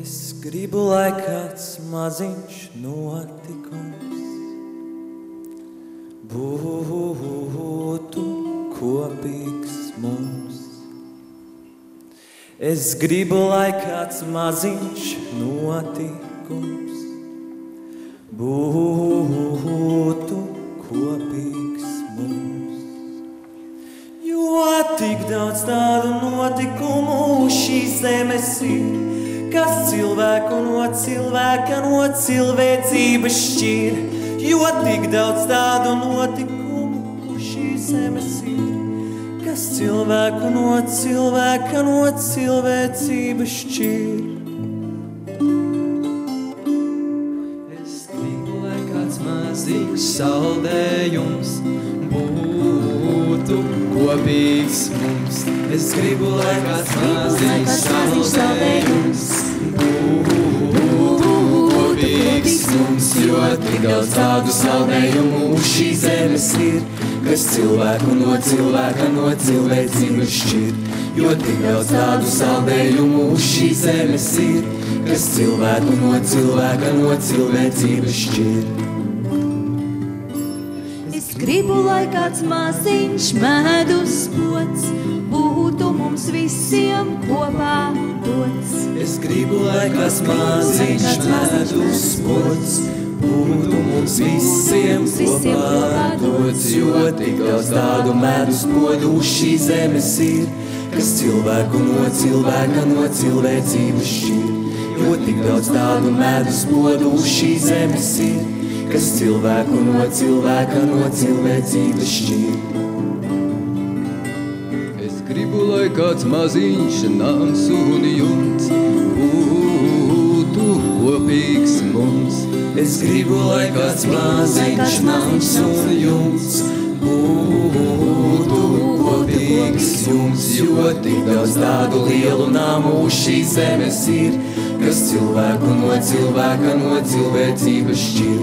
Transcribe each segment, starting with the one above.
Es gribu, lai kāds maziņš notikums būtu kopīgs mums. Es gribu, lai kāds maziņš notikums būtu kopīgs mums. Jo tik daudz tādu notikumu šīs zemes ir, kas cilvēku no cilvēcības šķir. Jo tik daudz tādu notikumu šīs zemes ir, kas cilvēku no cilvēcības šķir. Es gribu, lai kāds maziņš saldējums būtu kopīgs mums. Es gribu, lai kāds maziņš saldējums būtu kopīgs mums. Jo tik daudz tādu saldējumu šīs zemes ir, kas cilvēku no cilvēcības šķir. Jo tik daudz tādu saldējumu šīs zemes ir, kas cilvēku no cilvēcības šķir. Es gribu, lai kāds maziņš medus pods būtu mums visiem kopā dots. Es gribu, lai kāds maziņš medus pods būtu mums visiem kopā dots. Jo tik daudz tādu medus podu šīs zemes ir, kas cilvēku no cilvēcības šķir. Jo tik daudz tādu medus podu šīs zemes ir, kas cilvēku no cilvēcības šķir. Es gribu, lai kāds maziņš nams un jumts būtu kopīgs mums. Es gribu, lai kāds maziņš nams un jumts būtu kopīgs jums. Jo tik daudz tādu lielu namu šīs zemes ir, kas cilvēku no cilvēcības šķir.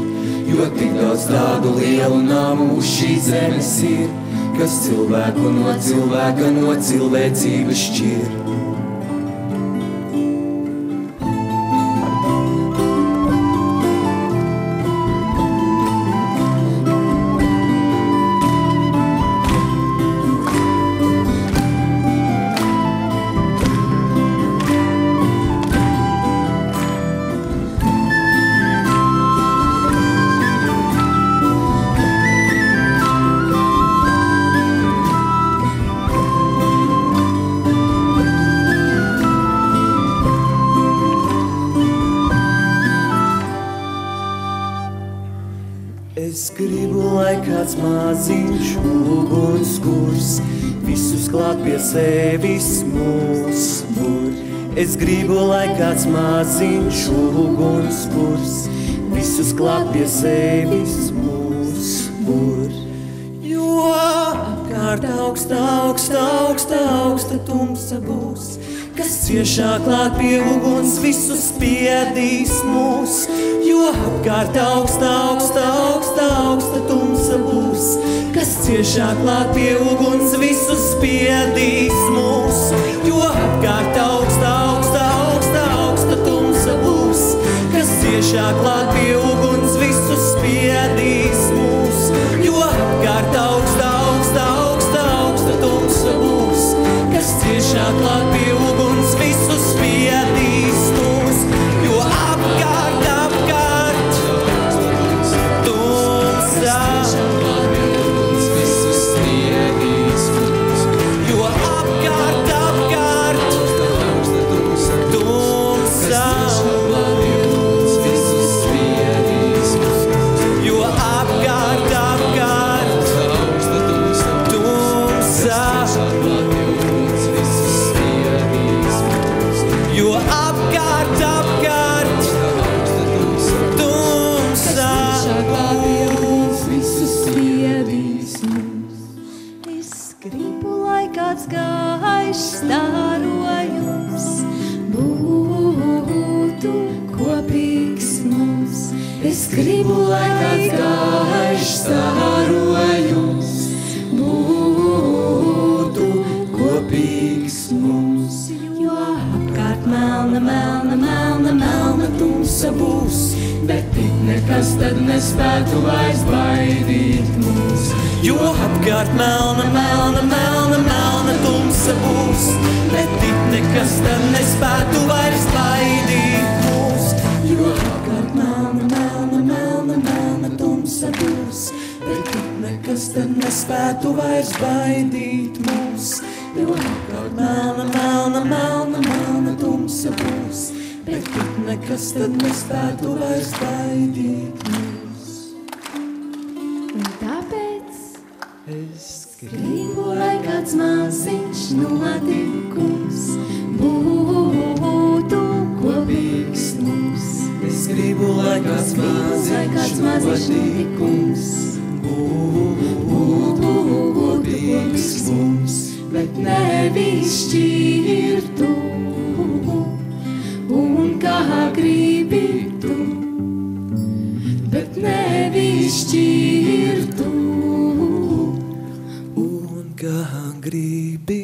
Jo tik daudz tādu lielu namu šīs zemes ir, kas cilvēku no cilvēcības šķir. Es gribu, lai kāds maziņš ugunskurs visus klāt pie sevis mūs bur. Es gribu, lai kāds maziņš ugunskurs visus klāt pie sevis mūs bur. Jo apkārt augsta tumsa būs, kas ciešāk klāt pie uguns visus spiedīs mūs. Jo apkārt augsta tumsa būs, kas ciešāk klāt pie uguns visus spiedīs mūs. Jo apkārt augsta tumsa būs, kas ciešāk klāt pie uguns visus spiedīs mūs. Jo apkārt augsta tumsa būs, kas ciešāk klāt pie uguns visus spiedīs mūs. Jo apkārt Es gribu, lai kāds gaišs stārojums būtu kopīgs mums, jo apkārt melna melna, melna, melna, melna tumsa būs, bet tik nekas tad nespētu vairs baidīt mūs. Jo apkārt melna, melna, melna, melna tumsa būs, bet tik nekas tad nespētu vairs baidīt mūs. Jo apkārt melna, melna, melna, melna tumsa būs, bet tik nekas tad nespētu vairs baidīt mūs. Jo apkārt melna, melna, melna, melna tumsa būs, bet tik nekas tad nespētu vairs baidīt mūs. Un tāpēc Es gribu, lai kāds maziņš notikums būtu kopīgs mums. Es gribu, lai kāds maziņš notikums būtu kopīgs mums, bet nevis šķirtu, un kā gribi tu, bet nevis šķirtu, un kā gribi